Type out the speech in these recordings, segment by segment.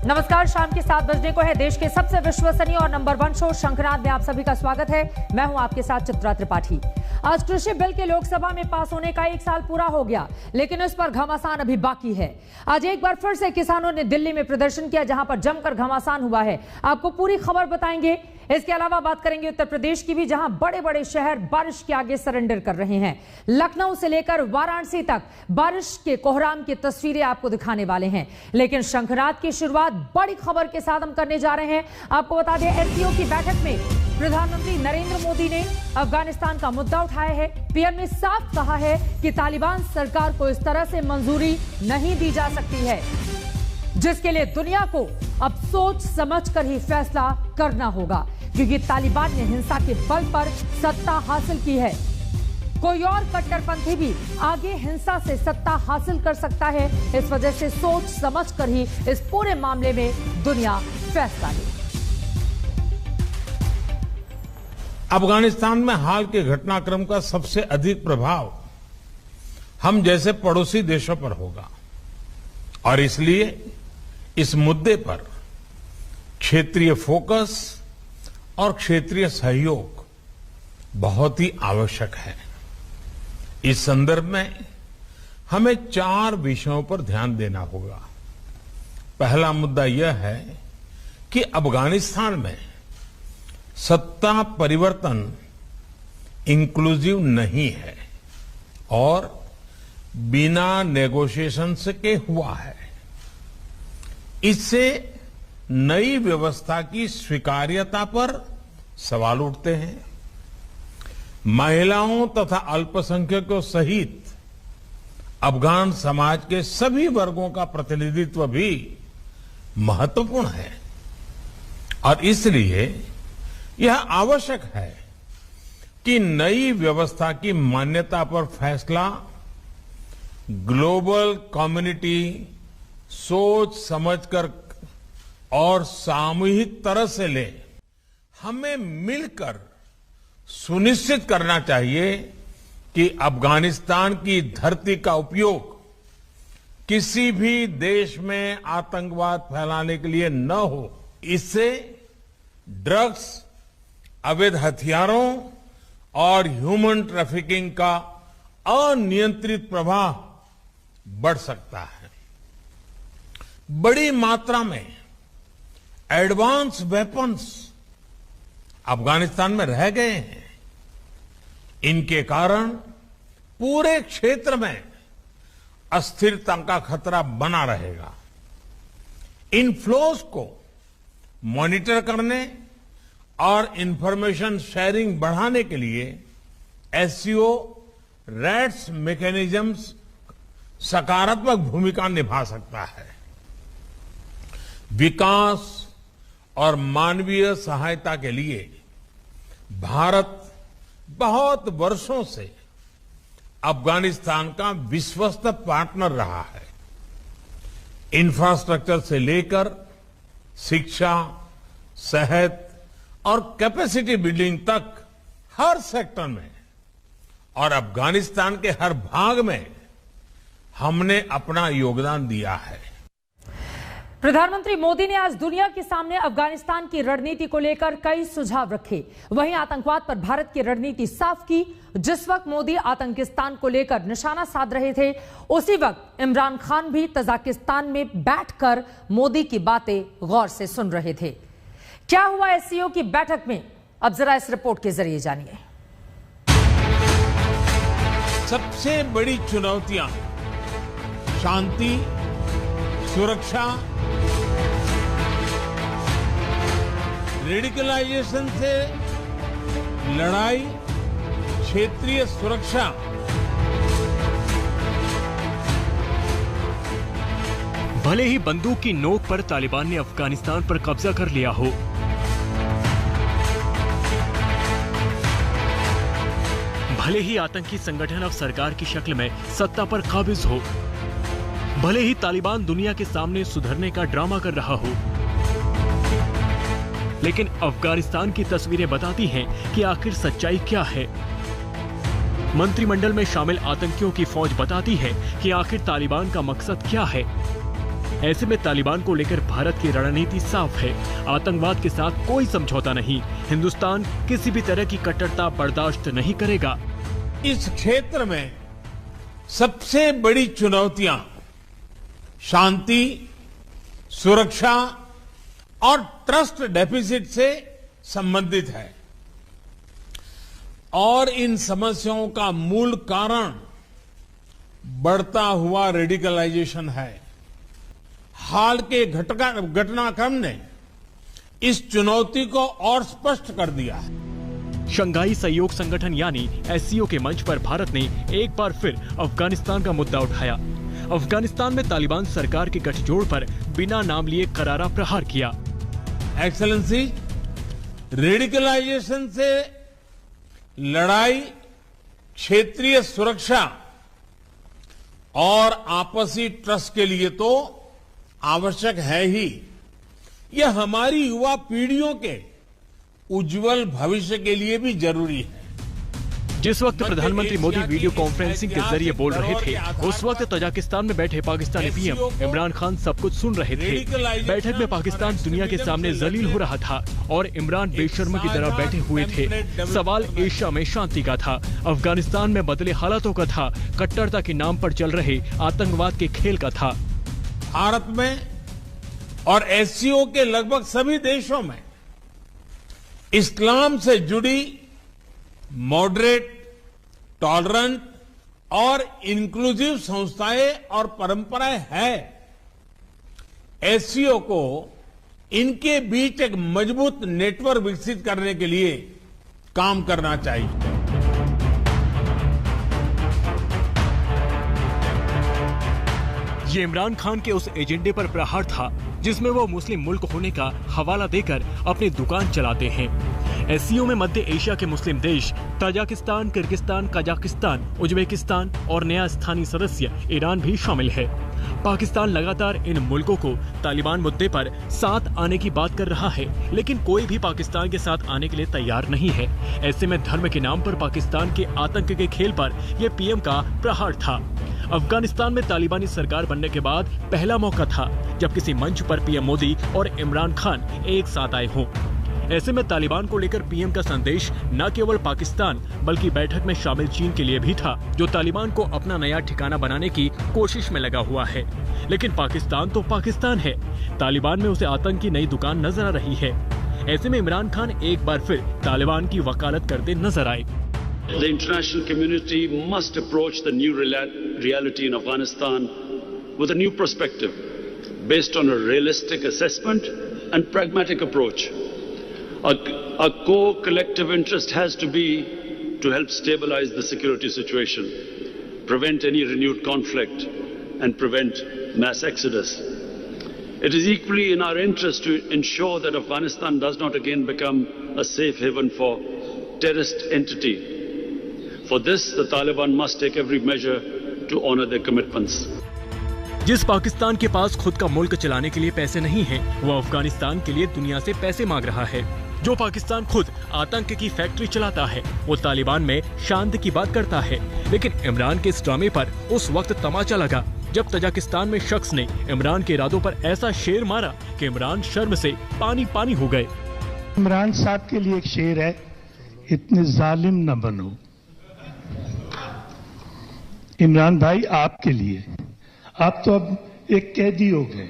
नमस्कार, शाम के 7 बजने को है। देश के सबसे विश्वसनीय और नंबर 1 शो शंखनाद में आप सभी का स्वागत है। मैं हूं आपके साथ चित्रा त्रिपाठी। आज कृषि बिल के लोकसभा में पास होने का 1 साल पूरा हो गया, लेकिन इस पर घमासान अभी बाकी है। आज एक बार फिर से किसानों ने दिल्ली में प्रदर्शन किया, जहां पर जमकर घमासान हुआ है। आपको पूरी खबर बताएंगे। इसके अलावा बात करेंगे उत्तर प्रदेश की भी, जहां बड़े बड़े शहर बारिश के आगे सरेंडर कर रहे हैं। लखनऊ से लेकर वाराणसी तक बारिश के कोहराम की तस्वीरें आपको दिखाने वाले हैं। लेकिन शंखनाद की शुरुआत बड़ी खबर के साथ हम करने जा रहे हैं। आपको बता दें, एससीओ की बैठक में प्रधानमंत्री नरेंद्र मोदी ने अफगानिस्तान का मुद्दा उठाया है। पीएम ने साफ कहा है कि तालिबान सरकार को इस तरह से मंजूरी नहीं दी जा सकती है, जिसके लिए दुनिया को अब सोच समझकर ही फैसला करना होगा, क्योंकि तालिबान ने हिंसा के बल पर सत्ता हासिल की है। कोई और कट्टरपंथी भी आगे हिंसा से सत्ता हासिल कर सकता है। इस वजह से सोच समझकर ही इस पूरे मामले में दुनिया फैसला ले। अफगानिस्तान में हाल के घटनाक्रम का सबसे अधिक प्रभाव हम जैसे पड़ोसी देशों पर होगा, और इसलिए इस मुद्दे पर क्षेत्रीय फोकस और क्षेत्रीय सहयोग बहुत ही आवश्यक है। इस संदर्भ में हमें 4 विषयों पर ध्यान देना होगा। पहला मुद्दा यह है कि अफगानिस्तान में सत्ता परिवर्तन इंक्लूसिव नहीं है और बिना नेगोशिएशन के हुआ है। इससे नई व्यवस्था की स्वीकार्यता पर सवाल उठते हैं। महिलाओं तथा अल्पसंख्यकों सहित अफगान समाज के सभी वर्गों का प्रतिनिधित्व भी महत्वपूर्ण है, और इसलिए यह आवश्यक है कि नई व्यवस्था की मान्यता पर फैसला ग्लोबल कम्युनिटी सोच समझकर और सामूहिक तरह से ले। हमें मिलकर सुनिश्चित करना चाहिए कि अफगानिस्तान की धरती का उपयोग किसी भी देश में आतंकवाद फैलाने के लिए न हो। इससे ड्रग्स, अवैध हथियारों और ह्यूमन ट्रैफिकिंग का अनियंत्रित प्रवाह बढ़ सकता है। बड़ी मात्रा में एडवांस वेपन्स अफगानिस्तान में रह गए हैं। इनके कारण पूरे क्षेत्र में अस्थिरता का खतरा बना रहेगा। इन फ्लोज को मॉनिटर करने और इंफॉर्मेशन शेयरिंग बढ़ाने के लिए एससीओ रैट्स मैकेनिज्म्स सकारात्मक भूमिका निभा सकता है। विकास और मानवीय सहायता के लिए भारत बहुत वर्षों से अफगानिस्तान का विश्वस्त पार्टनर रहा है। इंफ्रास्ट्रक्चर से लेकर शिक्षा, सेहत और कैपेसिटी बिल्डिंग तक हर सेक्टर में और अफगानिस्तान के हर भाग में हमने अपना योगदान दिया है। प्रधानमंत्री मोदी ने आज दुनिया के सामने अफगानिस्तान की रणनीति को लेकर कई सुझाव रखे। वहीं आतंकवाद पर भारत की रणनीति साफ की। जिस वक्त मोदी आतंकिस्तान को लेकर निशाना साध रहे थे, उसी वक्त इमरान खान भी तजाकिस्तान में बैठकर मोदी की बातें गौर से सुन रहे थे। क्या हुआ एससीओ की बैठक में, अब जरा इस रिपोर्ट के जरिए जानिए। सबसे बड़ी चुनौतियां शांति, सुरक्षा, रेडिकलाइजेशन से लड़ाई, क्षेत्रीय सुरक्षा, भले ही बंदूक की नोक पर तालिबान ने अफगानिस्तान पर कब्जा कर लिया हो, भले ही आतंकी संगठन अब सरकार की शक्ल में सत्ता पर काबिज हो, भले ही तालिबान दुनिया के सामने सुधरने का ड्रामा कर रहा हो, लेकिन अफगानिस्तान की तस्वीरें बताती हैं कि आखिर सच्चाई क्या है। मंत्रिमंडल में शामिल आतंकियों की फौज बताती है कि आखिर तालिबान का मकसद क्या है। ऐसे में तालिबान को लेकर भारत की रणनीति साफ है। आतंकवाद के साथ कोई समझौता नहीं। हिंदुस्तान किसी भी तरह की कट्टरता बर्दाश्त नहीं करेगा। इस क्षेत्र में सबसे बड़ी चुनौतियां शांति, सुरक्षा और ट्रस्ट डेफिसिट से संबंधित है और इन समस्याओं का मूल कारण बढ़ता हुआ रेडिकलाइजेशन है। हाल के घटनाक्रम ने इस चुनौती को और स्पष्ट कर दिया है। शंघाई सहयोग संगठन यानी एससीओ के मंच पर भारत ने एक बार फिर अफगानिस्तान का मुद्दा उठाया। अफगानिस्तान में तालिबान सरकार के गठजोड़ पर बिना नाम लिए करारा प्रहार किया। एक्सेलेंसी, रेडिकलाइजेशन से लड़ाई क्षेत्रीय सुरक्षा और आपसी ट्रस्ट के लिए तो आवश्यक है ही। यह हमारी युवा पीढ़ियों के उज्जवल भविष्य के लिए भी जरूरी है। जिस वक्त प्रधानमंत्री मोदी वीडियो कॉन्फ्रेंसिंग के जरिए बोल रहे थे, उस वक्त तजाकिस्तान में बैठे पाकिस्तानी पीएम इमरान खान सब कुछ सुन रहे थे। बैठक में पाकिस्तान दुनिया के सामने जलील हो रहा था और इमरान बेशर्म की तरह बैठे हुए थे। सवाल एशिया में शांति का था, अफगानिस्तान में बदले हालातों का था, कट्टरता के नाम पर चल रहे आतंकवाद के खेल का था। भारत में और एससीओ के लगभग सभी देशों में इस्लाम से जुड़ी मॉडरेट, टॉलरेंट और इंक्लूसिव संस्थाएं और परंपराएं हैं। एससीओ को इनके बीच एक मजबूत नेटवर्क विकसित करने के लिए काम करना चाहिए। ये इमरान खान के उस एजेंडे पर प्रहार था जिसमें वो मुस्लिम मुल्क होने का हवाला देकर अपनी दुकान चलाते हैं। एससीओ में मध्य एशिया के मुस्लिम देश ताजिकिस्तान, किर्गिस्तान, कजाकिस्तान, उज्बेकिस्तान और नया स्थानीय सदस्य ईरान भी शामिल है। पाकिस्तान लगातार इन मुल्कों को तालिबान मुद्दे पर साथ आने की बात कर रहा है, लेकिन कोई भी पाकिस्तान के साथ आने के लिए तैयार नहीं है। ऐसे में धर्म के नाम पर पाकिस्तान के आतंक के खेल पर यह पीएम का प्रहार था। अफगानिस्तान में तालिबानी सरकार बनने के बाद पहला मौका था जब किसी मंच पर पीएम मोदी और इमरान खान एक साथ आए हों। ऐसे में तालिबान को लेकर पीएम का संदेश न केवल पाकिस्तान बल्कि बैठक में शामिल चीन के लिए भी था, जो तालिबान को अपना नया ठिकाना बनाने की कोशिश में लगा हुआ है। लेकिन पाकिस्तान तो पाकिस्तान है, तालिबान में उसे आतंक की नई दुकान नजर आ रही है। ऐसे में इमरान खान एक बार फिर तालिबान की वकालत करते नजर आए। The international community must approach the new reality in Afghanistan with a new perspective based on a realistic assessment and pragmatic approach. Our core collective interest has to be to help stabilize the security situation, prevent any renewed conflict, and prevent mass exodus. It is equally in our interest to ensure that Afghanistan does not again become a safe haven for terrorist entity. For this, the Taliban must take every measure to honor their commitments. जिस पाकिस्तान के पास खुद का मुल्क चलाने के लिए पैसे नहीं हैं, वो अफगानिस्तान के लिए दुनिया से पैसे मांग रहा है। जो पाकिस्तान खुद आतंक की फैक्ट्री चलाता है, वो तालिबान में शांति की बात करता है। लेकिन इमरान के इस ड्रामे पर उस वक्त तमाचा लगा जब तजाकिस्तान में शख्स ने इमरान के इरादों पर ऐसा शेर मारा कि इमरान शर्म से पानी पानी हो गए। इमरान साहब के लिए एक शेर है, इतने जालिम न बनो। इमरान भाई, आपके लिए, आप तो अब एक कैदी हो गए।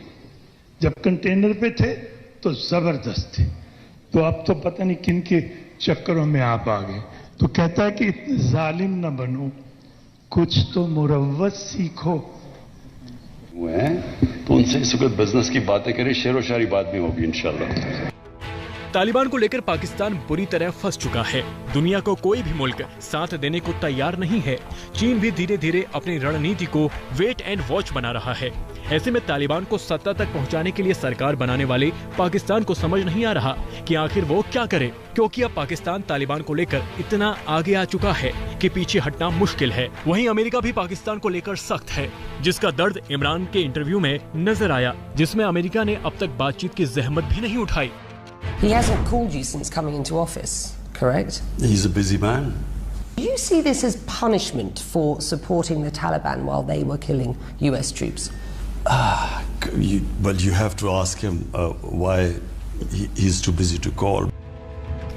जब कंटेनर पे थे तो जबरदस्त थे, तो अब तो पता नहीं किन के चक्करों में आप आ गए। तो कहता है कि इतने जालिम न बनो, कुछ तो मुरव्वत सीखो। हुए हैं तो उनसे इस वक्त बिजनेस की बातें करें, शेरो शायरी बात भी होगी इंशाल्लाह। तालिबान को लेकर पाकिस्तान बुरी तरह फंस चुका है। दुनिया को कोई भी मुल्क साथ देने को तैयार नहीं है। चीन भी धीरे धीरे अपनी रणनीति को वेट एंड वॉच बना रहा है। ऐसे में तालिबान को सत्ता तक पहुंचाने के लिए सरकार बनाने वाले पाकिस्तान को समझ नहीं आ रहा कि आखिर वो क्या करे, क्योंकि अब पाकिस्तान तालिबान को लेकर इतना आगे आ चुका है कि पीछे हटना मुश्किल है। वहीं अमेरिका भी पाकिस्तान को लेकर सख्त है, जिसका दर्द इमरान के इंटरव्यू में नजर आया, जिसमें अमेरिका ने अब तक बातचीत की जहमत भी नहीं उठाई। He hasn't called you since coming into office, correct? He's a busy man. Do you see this as punishment for supporting the Taliban while they were killing US troops? Well, you have to ask him why he's too busy to call.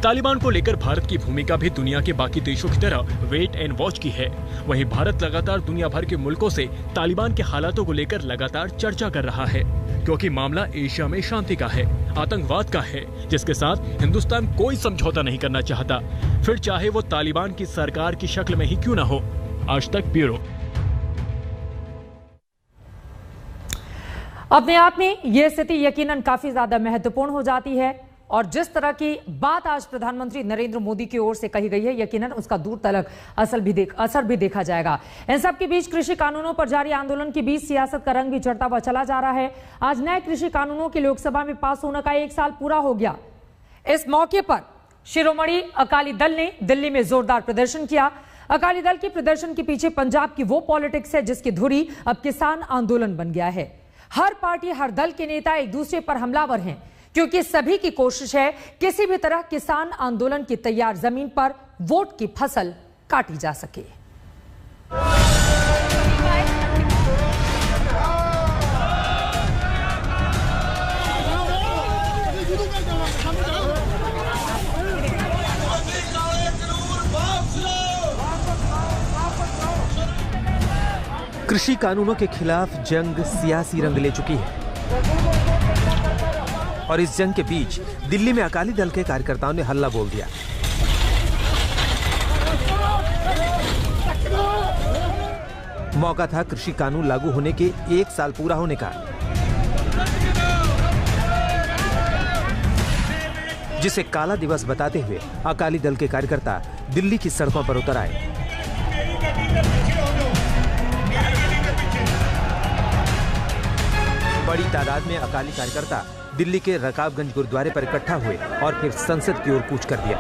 Taliban को लेकर भारत की भूमिका भी दुनिया के बाकी देशों की तरह वेट एंड वॉच की है। वहीं भारत लगातार दुनिया भर के मुल्कों से तालिबान के हालातों को लेकर लगातार चर्चा कर रहा है, क्योंकि मामला एशिया में शांति का है, आतंकवाद का है, जिसके साथ हिंदुस्तान कोई समझौता नहीं करना चाहता, फिर चाहे वो तालिबान की सरकार की शक्ल में ही क्यों न हो। आज तक ब्यूरो। अपने आप में यह स्थिति यकीनन काफी ज्यादा महत्वपूर्ण हो जाती है और जिस तरह की बात आज प्रधानमंत्री नरेंद्र मोदी की ओर से कही गई है, यकीनन उसका दूर तलक असर भी देखा जाएगा। इन सब के बीच कृषि कानूनों पर जारी आंदोलन के बीच सियासत का रंग भी चढ़ता हुआ चला जा रहा है। आज नए कृषि कानूनों के लोकसभा में पास होने का 1 साल पूरा हो गया। इस मौके पर शिरोमणि अकाली दल ने दिल्ली में जोरदार प्रदर्शन किया। अकाली दल के प्रदर्शन के पीछे पंजाब की वो पॉलिटिक्स है जिसकी धुरी अब किसान आंदोलन बन गया है। हर पार्टी, हर दल के नेता एक दूसरे पर हमलावर हैं, क्योंकि सभी की कोशिश है किसी भी तरह किसान आंदोलन की तैयार जमीन पर वोट की फसल काटी जा सके। कृषि कानूनों के खिलाफ जंग सियासी रंग ले चुकी है और इस जंग के बीच दिल्ली में अकाली दल के कार्यकर्ताओं ने हल्ला बोल दिया। मौका था कृषि कानून लागू होने के 1 साल पूरा होने का, जिसे काला दिवस बताते हुए अकाली दल के कार्यकर्ता दिल्ली की सड़कों पर उतर आए। बड़ी तादाद में अकाली कार्यकर्ता दिल्ली के रकाबगंज गुरुद्वारे पर इकट्ठा हुए और फिर संसद की ओर कूच कर दिया।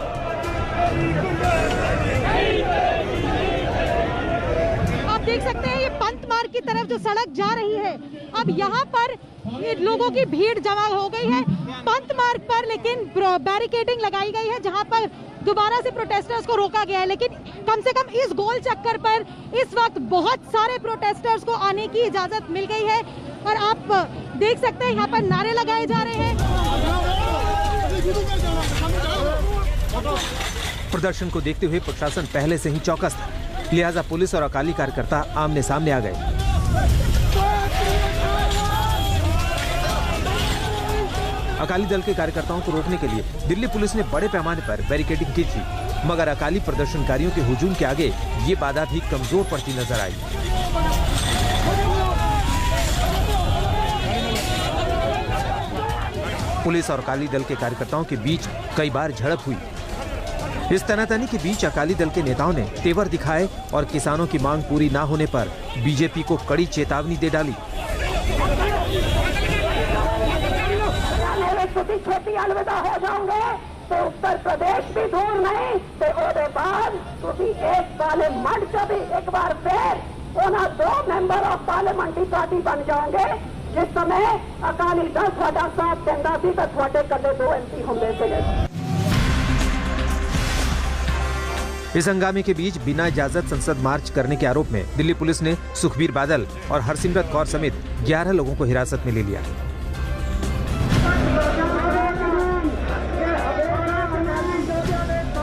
आप देख सकते हैं ये पंत मार्ग की तरफ जो सड़क जा रही है, अब यहाँ पर लोगों की भीड़ जमा हो गई है पंत मार्ग पर, लेकिन बैरिकेडिंग लगाई गई है जहाँ पर दोबारा से प्रोटेस्टर्स को रोका गया है। लेकिन कम से कम इस गोल चक्कर पर इस वक्त बहुत सारे प्रोटेस्टर्स को आने की इजाजत मिल गई है और आप देख सकते हैं यहाँ पर नारे लगाए जा रहे हैं। प्रदर्शन को देखते हुए प्रशासन पहले से ही चौकस था, लिहाजा पुलिस और अकाली कार्यकर्ता आमने सामने आ गए। अकाली दल के कार्यकर्ताओं को रोकने के लिए दिल्ली पुलिस ने बड़े पैमाने पर बैरिकेडिंग की थी, मगर अकाली प्रदर्शनकारियों के हुजूम के आगे ये बाधा भी कमजोर पड़ती नजर आई। पुलिस और अकाली दल के कार्यकर्ताओं के बीच कई बार झड़प हुई। इस तनातनी के बीच अकाली दल के नेताओं ने तेवर दिखाए और किसानों की मांग पूरी ना होने पर बीजेपी को कड़ी चेतावनी दे डाली। खेती अलविदा हो जाओगे तो उत्तर प्रदेश भी दूर नहीं तो उसके बाद एक पार्लियामेंट का भी एक बार फिर उन्हें 2 मेंबर ऑफ पार्लियामेंट्री पार्टी बन जाओगे। जिस समय अकाली दल साडा साथ देंदा सी तो थोड़े कदे 2 MP होंगे थे। इस हंगामे के बीच बिना इजाजत संसद मार्च करने के आरोप में दिल्ली पुलिस ने सुखबीर बादल और हरसिमरत कौर समेत 11 लोगों को हिरासत में ले लिया।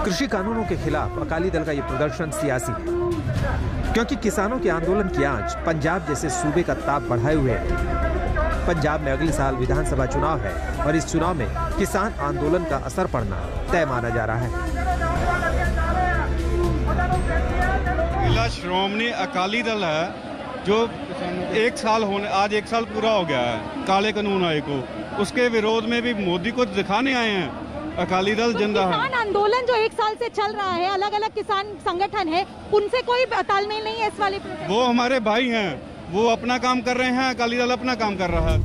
कृषि कानूनों के खिलाफ अकाली दल का ये प्रदर्शन सियासी है, क्योंकि किसानों के आंदोलन की आंच पंजाब जैसे सूबे का ताप बढ़ाए हुए है। पंजाब में अगले साल विधानसभा चुनाव है और इस चुनाव में किसान आंदोलन का असर पड़ना तय माना जा रहा है। जिला श्रोमणी अकाली दल है जो 1 साल आज 1 साल पूरा हो गया है काले कानून आए को, उसके विरोध में भी मोदी को दिखाने आए हैं। अकाली दल जिंदा है। किसान आंदोलन जो 1 साल से चल रहा है, अलग अलग किसान संगठन है, उनसे कोई तालमेल नहीं है इस वाले। वो हमारे भाई हैं, वो अपना काम कर रहे हैं, अकाली दल अपना काम कर रहा है।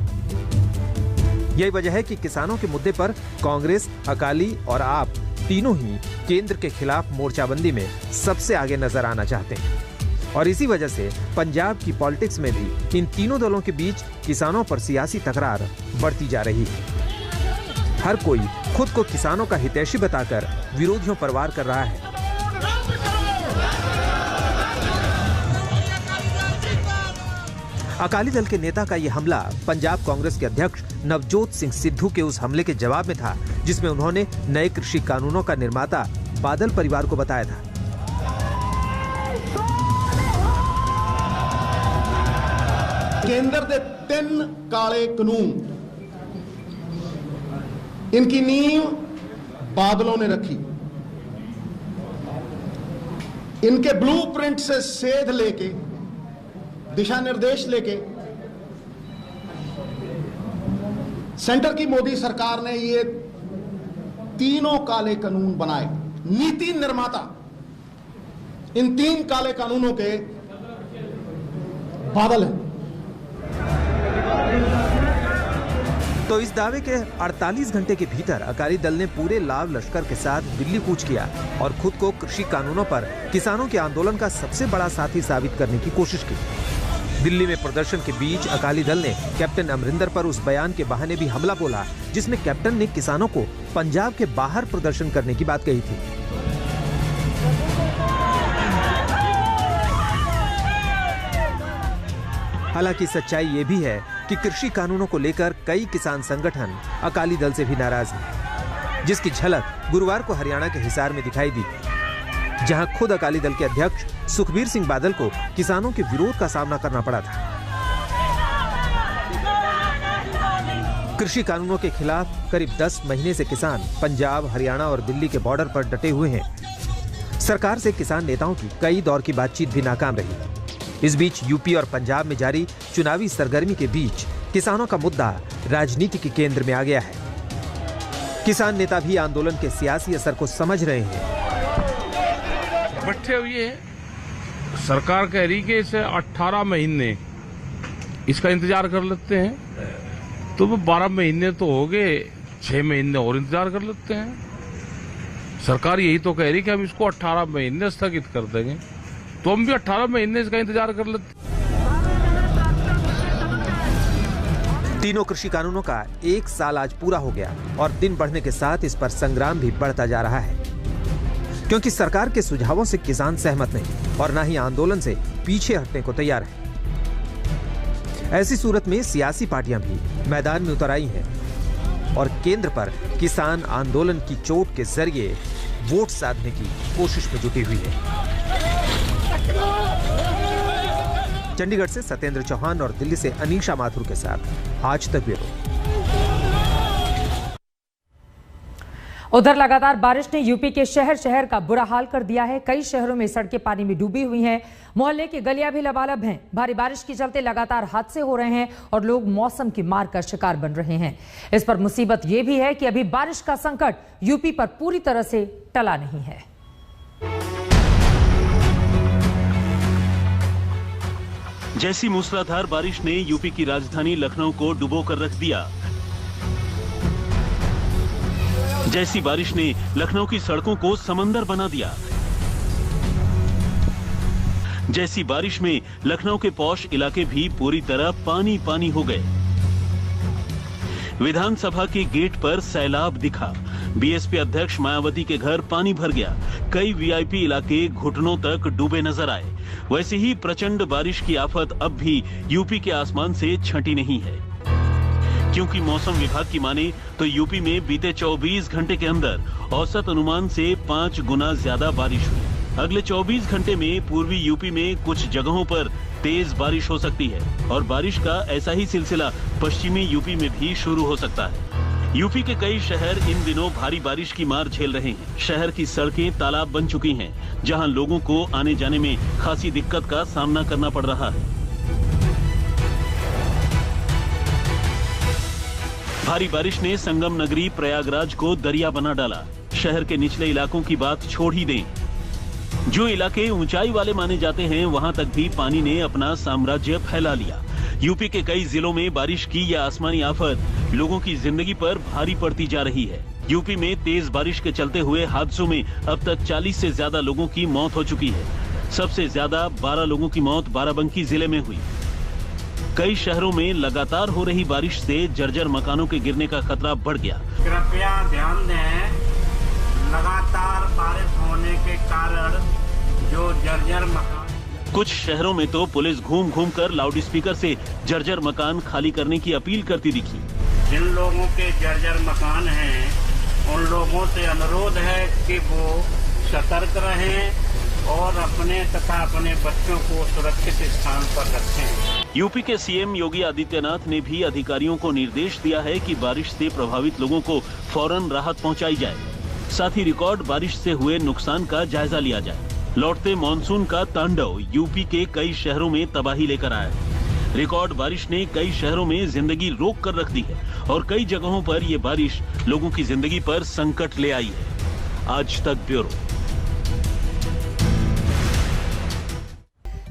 यही वजह है कि किसानों के मुद्दे पर कांग्रेस, अकाली और आप तीनों ही केंद्र के खिलाफ मोर्चाबंदी में सबसे आगे नजर आना चाहते हैं और इसी वजह से पंजाब की पॉलिटिक्स में भी इन तीनों दलों के बीच किसानों पर सियासी तकरार बढ़ती जा रही है। हर कोई खुद को किसानों का हितैषी बताकर विरोधियों पर वार कर रहा है। अकाली दल के नेता का यह हमला पंजाब कांग्रेस के अध्यक्ष नवजोत सिंह सिद्धू के उस हमले के जवाब में था जिसमें उन्होंने नए कृषि कानूनों का निर्माता बादल परिवार को बताया था। केंद्र के 3 काले कानून, इनकी नींव बादलों ने रखी। इनके ब्लूप्रिंट से सेध लेके, दिशा निर्देश लेके सेंटर की मोदी सरकार ने ये तीनों काले कानून बनाए। नीति निर्माता इन 3 काले कानूनों के बादल हैं। तो इस दावे के 48 घंटे के भीतर अकाली दल ने पूरे लाव लश्कर के साथ दिल्ली कूच किया और खुद को कृषि कानूनों पर किसानों के आंदोलन का सबसे बड़ा साथी साबित करने की कोशिश की। दिल्ली में प्रदर्शन के बीच अकाली दल ने कैप्टन अमरिंदर पर उस बयान के बहाने भी हमला बोला जिसमें कैप्टन ने किसानों को पंजाब के बाहर प्रदर्शन करने की बात कही थी। हालांकि सच्चाई ये भी है कि कृषि कानूनों को लेकर कई किसान संगठन अकाली दल से भी नाराज हैं, जिसकी झलक गुरुवार को हरियाणा के हिसार में दिखाई दी, जहां खुद अकाली दल के अध्यक्ष सुखबीर सिंह बादल को किसानों के विरोध का सामना करना पड़ा था। कृषि कानूनों के खिलाफ करीब 10 महीने से किसान पंजाब, हरियाणा और दिल्ली के बॉर्डर पर डटे हुए हैं। सरकार से किसान नेताओं की कई दौर की बातचीत भी नाकाम रही। इस बीच यूपी और पंजाब में जारी चुनावी सरगर्मी के बीच किसानों का मुद्दा राजनीति के केंद्र में आ गया है। किसान नेता भी आंदोलन के सियासी असर को समझ रहे हैं। बैठे हुए हैं, सरकार कह रही कि इसे 18 महीने इसका इंतजार कर लेते हैं, तो वो 12 महीने तो हो गए, 6 महीने और इंतजार कर लेते हैं। सरकार यही तो कह रही कि हम इसको 18 महीने स्थगित कर देंगे, तो हम भी 18 महीने इसका इंतजार कर लेते। तीनों कृषि कानूनों का 1 साल आज पूरा हो गया और दिन बढ़ने के साथ इस पर संग्राम भी बढ़ता जा रहा है, क्योंकि सरकार के सुझावों से किसान सहमत नहीं और न ही आंदोलन से पीछे हटने को तैयार है। ऐसी सूरत में सियासी पार्टियां भी मैदान में उतर आई हैं और केंद्र पर किसान आंदोलन की चोट के जरिए वोट साधने की कोशिश में जुटी हुई है। चंडीगढ़ से सत्येंद्र चौहान और दिल्ली से अनीशा माथुर के साथ आज तक ब्यूरो। उधर लगातार बारिश ने यूपी के शहर शहर का बुरा हाल कर दिया है। कई शहरों में सड़कें पानी में डूबी हुई हैं, मोहल्ले की गलियां भी लबालब हैं। भारी बारिश के चलते लगातार हादसे हो रहे हैं और लोग मौसम की मार का शिकार बन रहे हैं। इस पर मुसीबत यह भी है कि अभी बारिश का संकट यूपी पर पूरी तरह से टला नहीं है। जैसी मूसलाधार बारिश ने यूपी की राजधानी लखनऊ को डुबोकर रख दिया, जैसी बारिश ने लखनऊ की सड़कों को समंदर बना दिया, जैसी बारिश में लखनऊ के पौष इलाके भी पूरी तरह पानी पानी हो गए। विधानसभा के गेट पर सैलाब दिखा, बीएसपी अध्यक्ष मायावती के घर पानी भर गया, कई वीआईपी इलाके घुटनों तक डूबे नजर आए। वैसे ही प्रचंड बारिश की आफत अब भी यूपी के आसमान से छंटी नहीं है, क्योंकि मौसम विभाग की माने तो यूपी में बीते 24 घंटे के अंदर औसत अनुमान से 5 गुना ज्यादा बारिश हुई। अगले 24 घंटे में पूर्वी यूपी में कुछ जगहों पर तेज बारिश हो सकती है और बारिश का ऐसा ही सिलसिला पश्चिमी यूपी में भी शुरू हो सकता है। यूपी के कई शहर इन दिनों भारी बारिश की मार झेल रहे हैं। शहर की सड़कें तालाब बन चुकी हैं, जहां लोगों को आने जाने में खासी दिक्कत का सामना करना पड़ रहा है। भारी बारिश ने संगम नगरी प्रयागराज को दरिया बना डाला। शहर के निचले इलाकों की बात छोड़ ही दें, जो इलाके ऊंचाई वाले माने जाते हैं वहां तक भी पानी ने अपना साम्राज्य फैला लिया। यूपी के कई जिलों में बारिश की यह आसमानी आफत लोगों की जिंदगी पर भारी पड़ती जा रही है। यूपी में तेज बारिश के चलते हुए हादसों में अब तक 40 से ज्यादा लोगों की मौत हो चुकी है। सबसे ज्यादा 12 लोगों की मौत बाराबंकी जिले में हुई। कई शहरों में लगातार हो रही बारिश से जर्जर मकानों के गिरने का खतरा बढ़ गया। कृपया ध्यान दें, लगातार बारिश होने के कारण जो जर्जर मकान कुछ शहरों में तो पुलिस घूम घूम कर लाउडस्पीकर से जर्जर मकान खाली करने की अपील करती दिखी। जिन लोगों के जर्जर मकान हैं, उन लोगों से अनुरोध है कि वो सतर्क रहें और अपने तथा अपने बच्चों को सुरक्षित स्थान पर रखें। यूपी के सीएम योगी आदित्यनाथ ने भी अधिकारियों को निर्देश दिया है कि बारिश से प्रभावित लोगों को फौरन राहत पहुंचाई जाए। साथ ही रिकॉर्ड बारिश से हुए नुकसान का जायजा लिया जाए। लौटते मॉनसून का तांडव यूपी के कई शहरों में तबाही लेकर आया है। रिकॉर्ड बारिश ने कई शहरों में जिंदगी रोक कर रख दी है और कई जगहों पर ये बारिश लोगों की जिंदगी पर संकट ले आई है। आज तक ब्यूरो।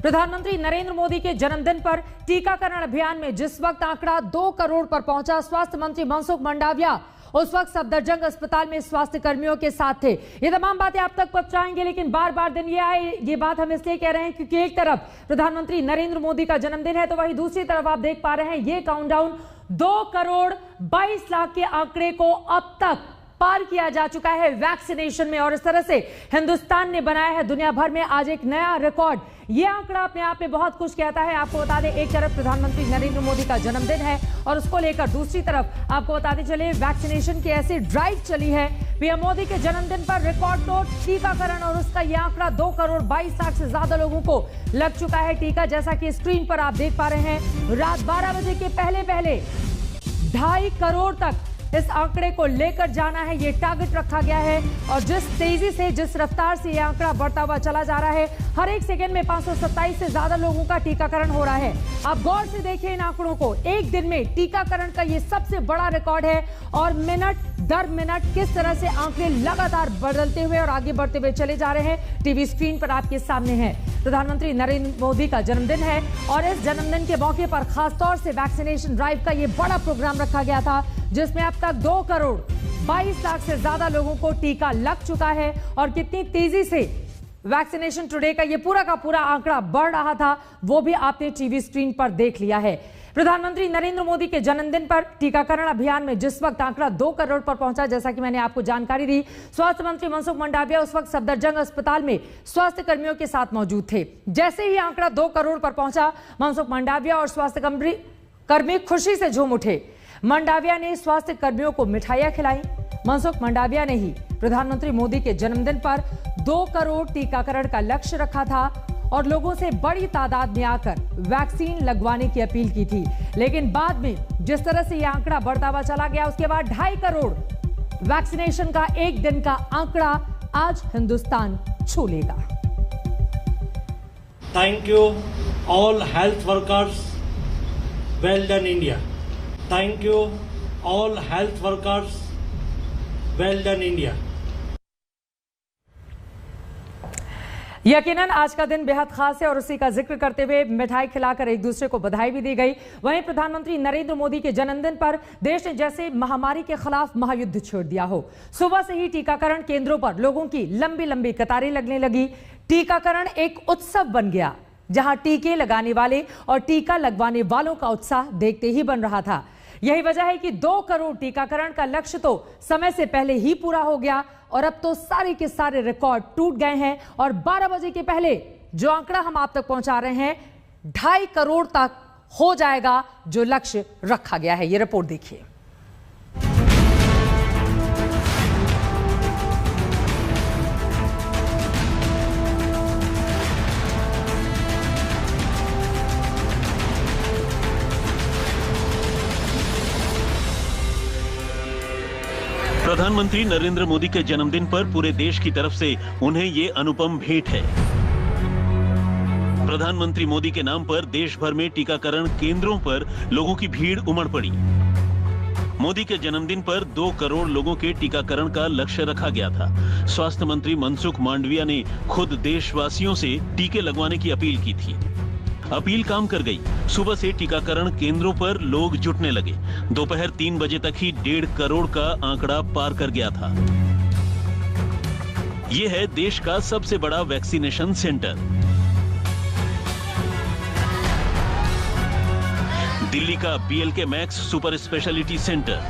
प्रधानमंत्री नरेंद्र मोदी के जन्मदिन पर टीकाकरण अभियान में जिस वक्त आंकड़ा 2 करोड़ पर पहुंचा, स्वास्थ्य मंत्री मनसुख मंडाविया उस वक्त सफदरजंग अस्पताल में स्वास्थ्य कर्मियों के साथ थे। ये तमाम बातें आप तक पहुंचाएंगे, लेकिन बार बार दिन ये बात हम इसलिए कह रहे हैं क्योंकि एक तरफ प्रधानमंत्री नरेंद्र मोदी का जन्मदिन है, तो वहीं दूसरी तरफ आप देख पा रहे हैं ये काउंटडाउन 2 करोड़ 22 लाख के आंकड़े को अब तक पार किया जा चुका है वैक्सीनेशन में। और इस तरह से हिंदुस्तान ने बनाया है दुनिया भर में आज एक नया रिकॉर्ड। ये आंकड़ा अपने आप में बहुत कुछ कहता है। आपको बता दें, एक तरफ प्रधानमंत्री नरेंद्र मोदी का जन्मदिन है और उसको लेकर दूसरी तरफ आपको बताते चले वैक्सीनेशन की ऐसी ड्राइव चली है। पीएम मोदी के जन्मदिन पर रिकॉर्ड तोड़ टीकाकरण और उसका यह आंकड़ा 2 करोड़ 22 लाख से ज्यादा लोगों को लग चुका है टीका। जैसा कि स्क्रीन पर आप देख पा रहे हैं, रात 12 बजे के पहले 2.5 करोड़ तक इस आंकड़े को लेकर जाना है, ये टारगेट रखा गया है। और जिस तेजी से, जिस रफ्तार से ये आंकड़ा बढ़ता हुआ चला जा रहा है, हर एक सेकंड में 527 से ज्यादा लोगों का टीकाकरण हो रहा है। आप गौर से देखिए इन आंकड़ों को। एक दिन में टीकाकरण का ये सबसे बड़ा रिकॉर्ड है और मिनट दर मिनट किस तरह से आंकड़े लगातार बदलते हुए और आगे बढ़ते हुए चले जा रहे हैं, टीवी स्क्रीन पर आपके सामने है। प्रधानमंत्री नरेंद्र मोदी का जन्मदिन है और इस जन्मदिन के मौके पर खासतौर से वैक्सीनेशन ड्राइव का ये बड़ा प्रोग्राम रखा गया था, जिसमें अब तक 2 करोड़ 22 लाख से ज्यादा लोगों को टीका लग चुका है। और कितनी तेजी से वैक्सीनेशन टुडे का ये पूरा का पूरा आंकड़ा बढ़ रहा था, वो भी आपने टीवी स्क्रीन पर देख लिया है। प्रधानमंत्री नरेंद्र मोदी के जन्मदिन पर टीकाकरण अभियान में जिस वक्त आंकड़ा 2 करोड़ पर पहुंचा, जैसा कि मैंने आपको जानकारी दी, स्वास्थ्य मंत्री मनसुख मंडाविया उस वक्त सफदरजंग अस्पताल में स्वास्थ्य कर्मियों के साथ मौजूद थे। जैसे ही आंकड़ा 2 करोड़ पर पहुंचा, मनसुख मंडाविया और स्वास्थ्य कर्मी खुशी से झूम उठे। मंडाविया ने स्वास्थ्य कर्मियों को मिठाइयां खिलाई। मनसुख मंडाविया ने ही प्रधानमंत्री मोदी के जन्मदिन पर 2 करोड़ टीकाकरण का लक्ष्य रखा था और लोगों से बड़ी तादाद में आकर वैक्सीन लगवाने की अपील की थी। लेकिन बाद में जिस तरह से यह आंकड़ा बढ़ता हुआ चला गया, उसके बाद 2.5 करोड़ वैक्सीनेशन का एक दिन का आंकड़ा आज हिंदुस्तान छू लेगा। Thank you all health workers, well done India. Thank you all health workers, well done India. यकीनन आज का दिन बेहद खास है और उसी का जिक्र करते हुए मिठाई खिलाकर एक दूसरे को बधाई भी दी गई। वहीं प्रधानमंत्री नरेंद्र मोदी के जन्मदिन पर देश ने जैसे महामारी के खिलाफ महायुद्ध छेड़ दिया हो, सुबह से ही टीकाकरण केंद्रों पर लोगों की लंबी लंबी कतारें लगने लगी। टीकाकरण एक उत्सव बन गया, जहां टीके लगाने वाले और टीका लगवाने वालों का उत्साह देखते ही बन रहा था। यही वजह है कि 2 करोड़ टीकाकरण का लक्ष्य तो समय से पहले ही पूरा हो गया और अब तो सारे के सारे रिकॉर्ड टूट गए हैं। और 12 बजे के पहले जो आंकड़ा हम आप तक पहुंचा रहे हैं, 2.5 करोड़ तक हो जाएगा जो लक्ष्य रखा गया है। ये रिपोर्ट देखिए। प्रधानमंत्री नरेंद्र मोदी के जन्मदिन पर पूरे देश की तरफ से उन्हें ये अनुपम भेंट है। प्रधानमंत्री मोदी के नाम पर देश भर में टीकाकरण केंद्रों पर लोगों की भीड़ उमड़ पड़ी। मोदी के जन्मदिन पर 2 करोड़ लोगों के टीकाकरण का लक्ष्य रखा गया था। स्वास्थ्य मंत्री मनसुख मांडविया ने खुद देशवासियों से टीके लगवाने की अपील की थी। अपील काम कर गई। सुबह से टीकाकरण केंद्रों पर लोग जुटने लगे। दोपहर 3 बजे तक ही 1.5 करोड़ का आंकड़ा पार कर गया था। यह है देश का सबसे बड़ा वैक्सीनेशन सेंटर। दिल्ली का BLK max super speciality centre.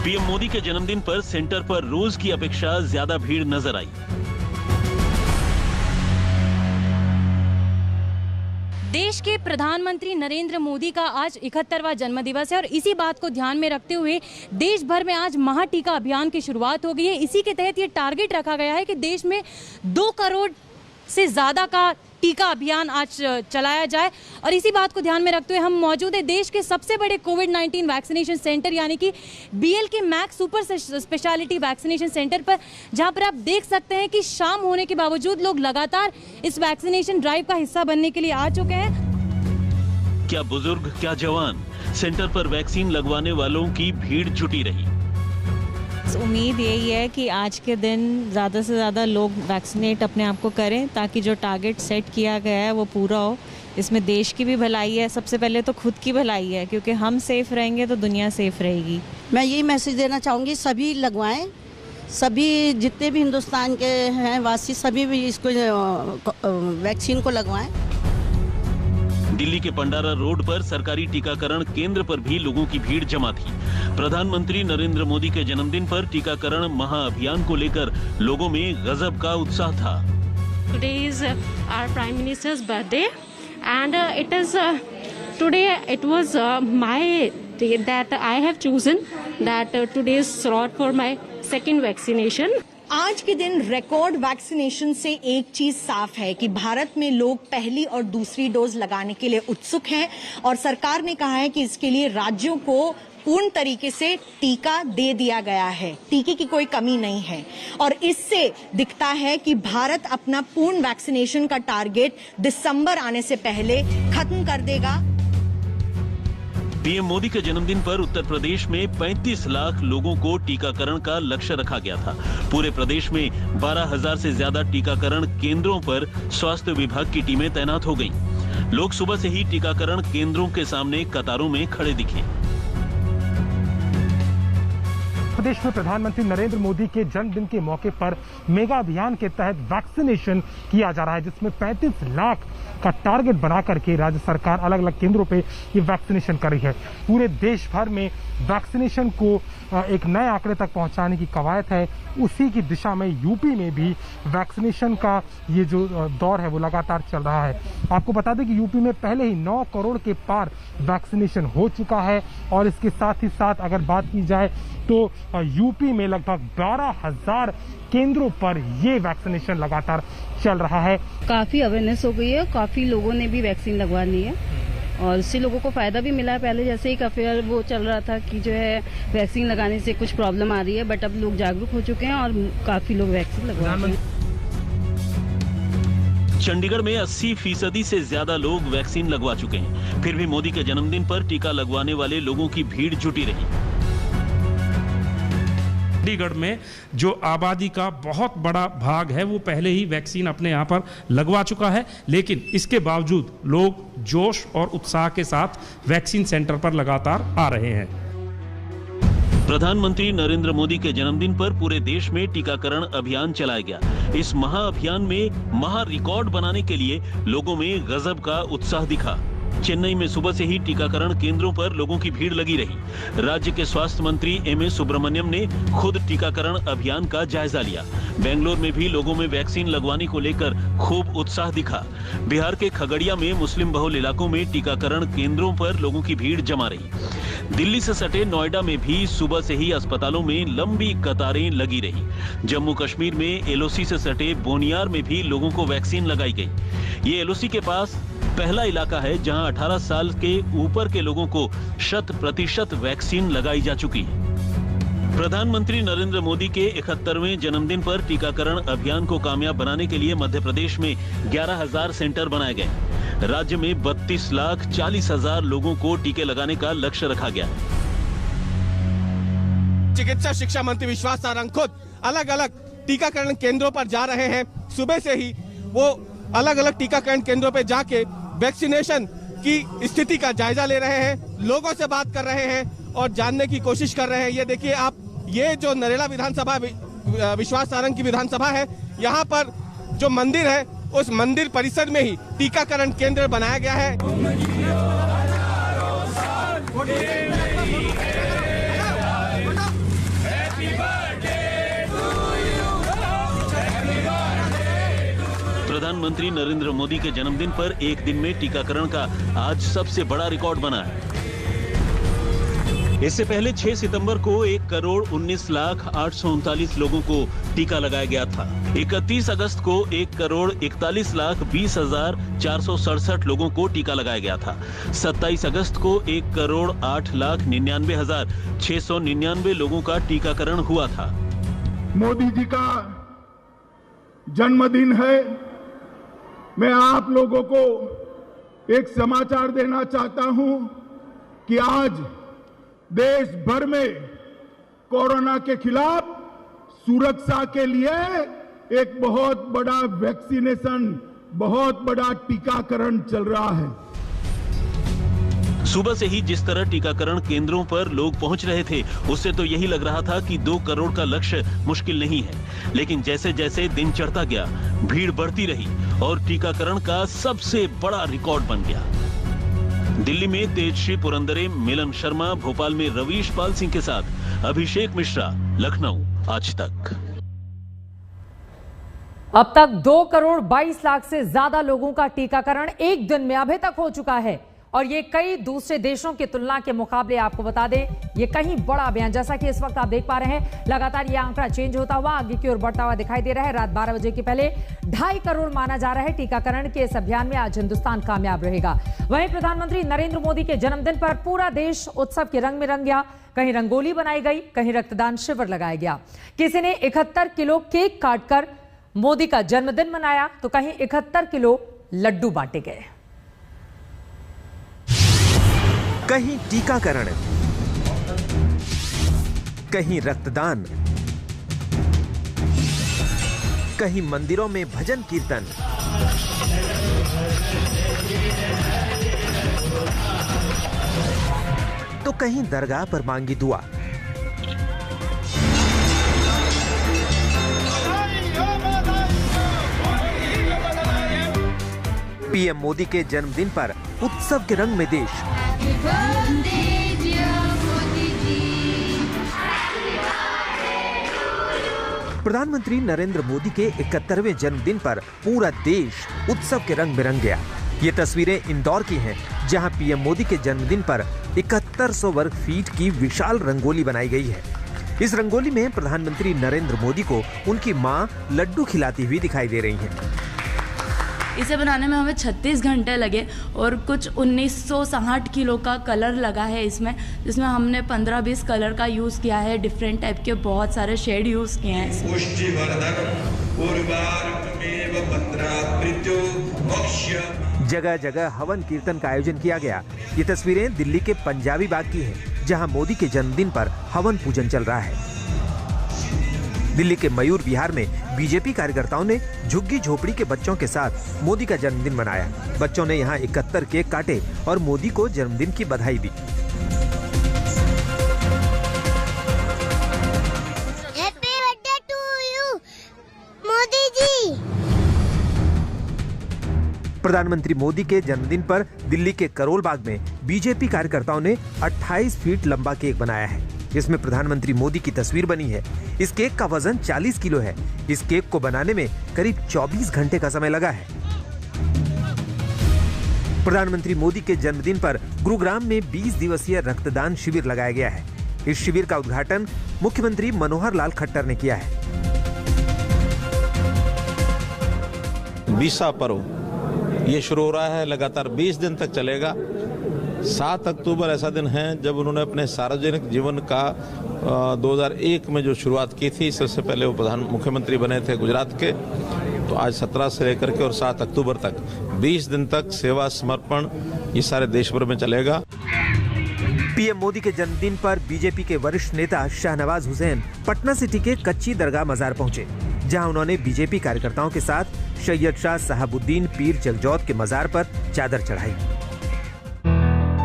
PM Modi के जन्मदिन पर सेंटर पर रोज की अपेक्षा ज्यादा भीड़ नजर आई। देश के प्रधानमंत्री नरेंद्र मोदी का आज 71वां जन्मदिवस है और इसी बात को ध्यान में रखते हुए देश भर में आज महाटीका अभियान की शुरुआत हो गई है। इसी के तहत ये टारगेट रखा गया है कि देश में 2 करोड़ से ज़्यादा का टीका अभियान आज चलाया जाए। और इसी बात को ध्यान में रखते हुए हम मौजूद है देश के सबसे बड़े कोविड-19 वैक्सीनेशन सेंटर यानी कि BLK max super speciality vaccination centre पर, जहां पर आप देख सकते हैं कि शाम होने के बावजूद लोग लगातार इस वैक्सीनेशन ड्राइव का हिस्सा बनने के लिए आ चुके हैं। क्या बुजुर्ग, क्या जवान, सेंटर पर वैक्सीन लगवाने वालों की भीड़ जुटी रही। उम्मीद यही है कि आज के दिन ज़्यादा से ज़्यादा लोग वैक्सीनेट अपने आप को करें ताकि जो टारगेट सेट किया गया है वो पूरा हो। इसमें देश की भी भलाई है, सबसे पहले तो खुद की भलाई है, क्योंकि हम सेफ रहेंगे तो दुनिया सेफ रहेगी। मैं यही मैसेज देना चाहूँगी, सभी लगवाएं, सभी जितने भी हिंदुस्तान के हैं वासी सभी भी इसको वैक्सीन को लगवाएं। दिल्ली के पंडारा रोड पर सरकारी टीकाकरण केंद्र पर भी लोगों की भीड़ जमा थी। प्रधानमंत्री नरेंद्र मोदी के जन्मदिन पर टीकाकरण महाअभियान को लेकर लोगों में गजब का उत्साह था। Today is our Prime Minister's birthday, and it was my day that I have chosen that today's slot for my second vaccination. आज के दिन रिकॉर्ड वैक्सीनेशन से एक चीज साफ है कि भारत में लोग पहली और दूसरी डोज लगाने के लिए उत्सुक हैं और सरकार ने कहा है कि इसके लिए राज्यों को पूर्ण तरीके से टीका दे दिया गया है, टीके की कोई कमी नहीं है और इससे दिखता है कि भारत अपना पूर्ण वैक्सीनेशन का टारगेट दिसंबर आने से पहले खत्म कर देगा। पीएम मोदी के जन्मदिन पर उत्तर प्रदेश में 35 लाख लोगों को टीकाकरण का लक्ष्य रखा गया था। पूरे प्रदेश में 12,000 से ज्यादा टीकाकरण केंद्रों पर स्वास्थ्य विभाग की टीमें तैनात हो गईं। लोग सुबह से ही टीकाकरण केंद्रों के सामने कतारों में खड़े दिखे। प्रदेश में प्रधानमंत्री नरेंद्र मोदी के जन्मदिन के मौके पर मेगा अभियान के तहत वैक्सीनेशन किया जा रहा है, जिसमें 35 लाख का टारगेट बना करके राज्य सरकार अलग अलग केंद्रों पे ये वैक्सीनेशन कर रही है। पूरे देश भर में वैक्सीनेशन को एक नए आंकड़े तक पहुंचाने की कवायद है। उसी की दिशा में यूपी में भी वैक्सीनेशन का ये जो दौर है वो लगातार चल रहा है। आपको बता दें कि यूपी में पहले ही 9 करोड़ के पार वैक्सीनेशन हो चुका है और इसके साथ ही साथ अगर बात की जाए तो यूपी में लगभग 12,000 केंद्रों पर ये वैक्सीनेशन लगातार चल रहा है। काफी अवेयरनेस हो गई है, काफी लोगों ने भी वैक्सीन लगवा ली है और इससे लोगों को फायदा भी मिला है। पहले जैसे ही काफी वो चल रहा था कि जो है वैक्सीन लगाने से कुछ प्रॉब्लम आ रही है, बट अब लोग जागरूक हो चुके हैं और काफी लोग वैक्सीन लगवा रहे हैं। चंडीगढ़ में 80% से ज्यादा लोग वैक्सीन लगवा चुके हैं। फिर भी मोदी के जन्मदिन पर टीका लगवाने वाले लोगों की भीड़ जुटी रही। चंडीगढ़ में जो आबादी का बहुत बड़ा भाग है वो पहले ही वैक्सीन अपने यहाँ पर लगवा चुका है, लेकिन इसके बावजूद लोग जोश और उत्साह के साथ वैक्सीन सेंटर पर लगातार आ रहे हैं। प्रधानमंत्री नरेंद्र मोदी के जन्मदिन पर पूरे देश में टीकाकरण अभियान चलाया गया। इस महाअभियान में महा रिकॉर्ड बनाने के लिए लोगों में गजब का उत्साह दिखा। चेन्नई में सुबह से ही टीकाकरण केंद्रों पर लोगों की भीड़ लगी रही। राज्य के स्वास्थ्य मंत्री एम.ए. सुब्रमण्यम ने खुद टीकाकरण अभियान का जायजा लिया। बेंगलोर में भी लोगों में वैक्सीन लगवाने को लेकर खूब उत्साह दिखा। बिहार के खगड़िया में मुस्लिम बहुल इलाकों में टीकाकरण केंद्रों पर लोगों की भीड़ जमा रही। दिल्ली से सटे नोएडा में भी सुबह से ही अस्पतालों में लंबी कतारें लगी रही। जम्मू कश्मीर में एलओसी से सटे बोनियार में भी लोगों को वैक्सीन लगाई गई। ये एलओसी के पास पहला इलाका है जहां 18 साल के ऊपर के लोगों को 100% वैक्सीन लगाई जा चुकी है। प्रधानमंत्री नरेंद्र मोदी के 71वें जन्मदिन पर टीकाकरण अभियान को कामयाब बनाने के लिए मध्य प्रदेश में 11,000 सेंटर बनाए गए। राज्य में 32,40,000 लोगों को टीके लगाने का लक्ष्य रखा गया है। चिकित्सा शिक्षा मंत्री विश्वास सारंग खुद अलग अलग टीकाकरण केंद्रों पर जा रहे हैं। सुबह से ही वो अलग अलग टीकाकरण केंद्रों पर जाके वैक्सीनेशन की स्थिति का जायजा ले रहे हैं, लोगों से बात कर रहे हैं और जानने की कोशिश कर रहे हैं। ये देखिए आप, ये जो नरेला विधानसभा विश्वास सारंग की विधानसभा है, यहाँ पर जो मंदिर है उस मंदिर परिसर में ही टीकाकरण केंद्र बनाया गया है। प्रधानमंत्री नरेंद्र मोदी के जन्मदिन पर एक दिन में टीकाकरण का आज सबसे बड़ा रिकॉर्ड बना है। इससे पहले 6 सितंबर को 1,19,839 लोगों को टीका लगाया गया था। 31 अगस्त को 1,41,20,467 लोगों को टीका लगाया गया था। 27 अगस्त को 1,08,99,699 लोगों का टीकाकरण हुआ था। मोदी जी का जन्मदिन है। मैं आप लोगों को एक समाचार देना चाहता हूं कि आज देश भर में कोरोना के खिलाफ सुरक्षा के लिए एक बहुत बड़ा वैक्सीनेशन, बहुत बड़ा टीकाकरण चल रहा है। सुबह से ही जिस तरह टीकाकरण केंद्रों पर लोग पहुंच रहे थे, उससे तो यही लग रहा था कि 2 करोड़ का लक्ष्य मुश्किल नहीं है। लेकिन जैसे जैसे दिन चढ़ता गया, भीड़ बढ़ती रही और टीकाकरण का सबसे बड़ा रिकॉर्ड बन गया। दिल्ली में तेजश्री पुरंदरे, मिलन शर्मा, भोपाल में रवीश पाल सिंह के साथ अभिषेक मिश्रा, लखनऊ, आज तक। अब तक 2 करोड़ 22 लाख से ज्यादा लोगों का टीकाकरण एक दिन में अभी तक हो चुका है और ये कई दूसरे देशों की तुलना के मुकाबले, आपको बता दें, ये कहीं बड़ा अभियान। जैसा कि इस वक्त आप देख पा रहे हैं, लगातार ये आंकड़ा चेंज होता हुआ आगे की ओर बढ़ता हुआ दिखाई दे रहा है। रात 12 बजे के पहले 2.5 करोड़ माना जा रहा है। टीकाकरण के इस अभियान में आज हिंदुस्तान कामयाब रहेगा। वहीं प्रधानमंत्री नरेंद्र मोदी के जन्मदिन पर पूरा देश उत्सव के रंग में रंग गया। कहीं रंगोली बनाई गई, कहीं रक्तदान शिविर लगाया गया। किसी ने 71 किलो केक काटकर मोदी का जन्मदिन मनाया, तो कहीं 71 किलो लड्डू बांटे गए। कहीं टीकाकरण, कहीं रक्तदान, कहीं मंदिरों में भजन कीर्तन, तो कहीं दरगाह पर मांगी दुआ। पीएम मोदी के जन्मदिन पर उत्सव के रंग में देश। प्रधानमंत्री नरेंद्र मोदी के 71वें जन्मदिन पर पूरा देश उत्सव के रंग में रंग गया। ये तस्वीरें इंदौर की हैं, जहां पीएम मोदी के जन्मदिन पर 7100 वर्ग फीट की विशाल रंगोली बनाई गई है। इस रंगोली में प्रधानमंत्री नरेंद्र मोदी को उनकी मां लड्डू खिलाती हुई दिखाई दे रही हैं। इसे बनाने में हमें 36 घंटे लगे और कुछ 1960 किलो का कलर लगा है इसमें, जिसमें हमने 15-20 कलर का यूज़ किया है। डिफरेंट टाइप के बहुत सारे शेड यूज़ किए हैं। जगह जगह हवन कीर्तन का आयोजन किया गया। ये तस्वीरें दिल्ली के पंजाबी बाग की हैं, जहां मोदी के जन्मदिन पर हवन पूजन चल रहा है। दिल्ली के मयूर विहार में बीजेपी कार्यकर्ताओं ने झुग्गी झोपड़ी के बच्चों के साथ मोदी का जन्मदिन मनाया। बच्चों ने यहां 71 केक काटे और मोदी को जन्मदिन की बधाई दी। Happy birthday to you Modi ji. प्रधानमंत्री मोदी के जन्मदिन पर दिल्ली के करोल बाग में बीजेपी कार्यकर्ताओं ने 28 फीट लंबा केक बनाया है। इसमें प्रधानमंत्री मोदी की तस्वीर बनी है। इस केक का वजन 40 किलो है। इस केक को बनाने में करीब 24 घंटे का समय लगा है। प्रधानमंत्री मोदी के जन्मदिन पर गुरुग्राम में 20 दिवसीय रक्तदान शिविर लगाया गया है। इस शिविर का उद्घाटन मुख्यमंत्री मनोहर लाल खट्टर ने किया है। बीसा पर्व ये शुरू हो रहा है, लगातार 20 दिन तक चलेगा। 7 अक्टूबर ऐसा दिन है जब उन्होंने अपने सार्वजनिक जीवन का 2001 में जो शुरुआत की थी। इससे पहले वो मुख्यमंत्री बने थे गुजरात के। तो आज 17 से लेकर के और 7 अक्टूबर तक 20 दिन तक सेवा समर्पण ये सारे देश भर में चलेगा। पीएम मोदी के जन्मदिन पर बीजेपी के वरिष्ठ नेता शाहनवाज हुसैन पटना सिटी के कच्ची दरगाह मजार पहुंचे, जहां उन्होंने बीजेपी कार्यकर्ताओं के साथ सैयद शाह साहबुद्दीन पीर जगजौत के मजार पर चादर चढ़ाई।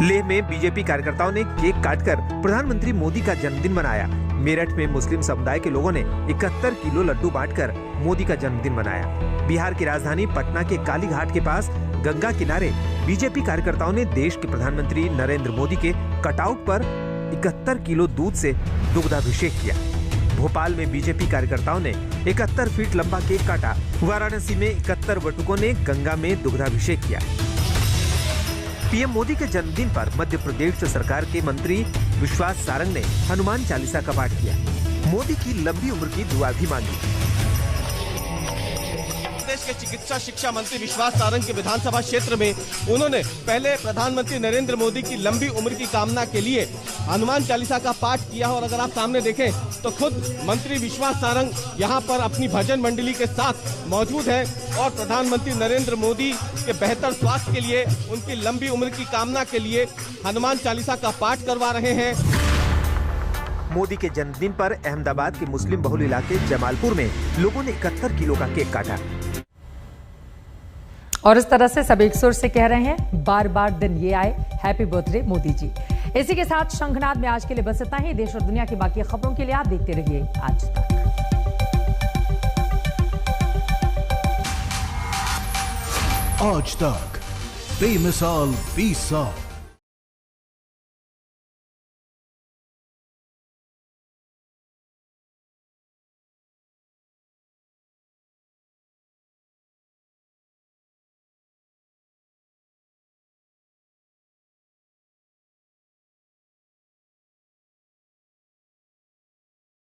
लेह में बीजेपी कार्यकर्ताओं ने केक काटकर प्रधानमंत्री मोदी का जन्मदिन मनाया। मेरठ में मुस्लिम समुदाय के लोगों ने 71 किलो लड्डू बांटकर मोदी का जन्मदिन मनाया। बिहार की राजधानी पटना के काली घाट के पास गंगा किनारे बीजेपी कार्यकर्ताओं ने देश के प्रधानमंत्री नरेंद्र मोदी के कटआउट पर 71 किलो दूध से दुग्धाभिषेक किया। भोपाल में बीजेपी कार्यकर्ताओं ने 71 फीट लंबा केक काटा वाराणसी में 71 वटुकों ने गंगा में दुग्धाभिषेक किया। पीएम मोदी के जन्मदिन पर मध्य प्रदेश सरकार के मंत्री विश्वास सारंग ने हनुमान चालीसा का पाठ किया। मोदी की लंबी उम्र की दुआ भी मांगी। प्रदेश के चिकित्सा शिक्षा मंत्री विश्वास सारंग के विधानसभा क्षेत्र में उन्होंने पहले प्रधानमंत्री नरेंद्र मोदी की लंबी उम्र की कामना के लिए हनुमान चालीसा का पाठ किया। और अगर आप सामने देखें तो खुद मंत्री विश्वास सारंग यहां पर अपनी भजन मंडली के साथ मौजूद हैं और प्रधानमंत्री नरेंद्र मोदी के बेहतर स्वास्थ्य के लिए, उनकी लंबी उम्र की कामना के लिए हनुमान चालीसा का पाठ करवा रहे हैं। मोदी के जन्मदिन पर अहमदाबाद के मुस्लिम बहुल इलाके जमालपुर में लोगों ने 71 किलो का केक काटा। और इस तरह से सब एक सुर से कह रहे हैं, बार बार दिन ये आए, हैप्पी बर्थडे मोदी जी। इसी के साथ शंखनाद में आज के लिए बस इतना ही। देश और दुनिया की बाकी खबरों के लिए आप देखते रहिए आज तक। आज तक बेमिसाल 20 साल।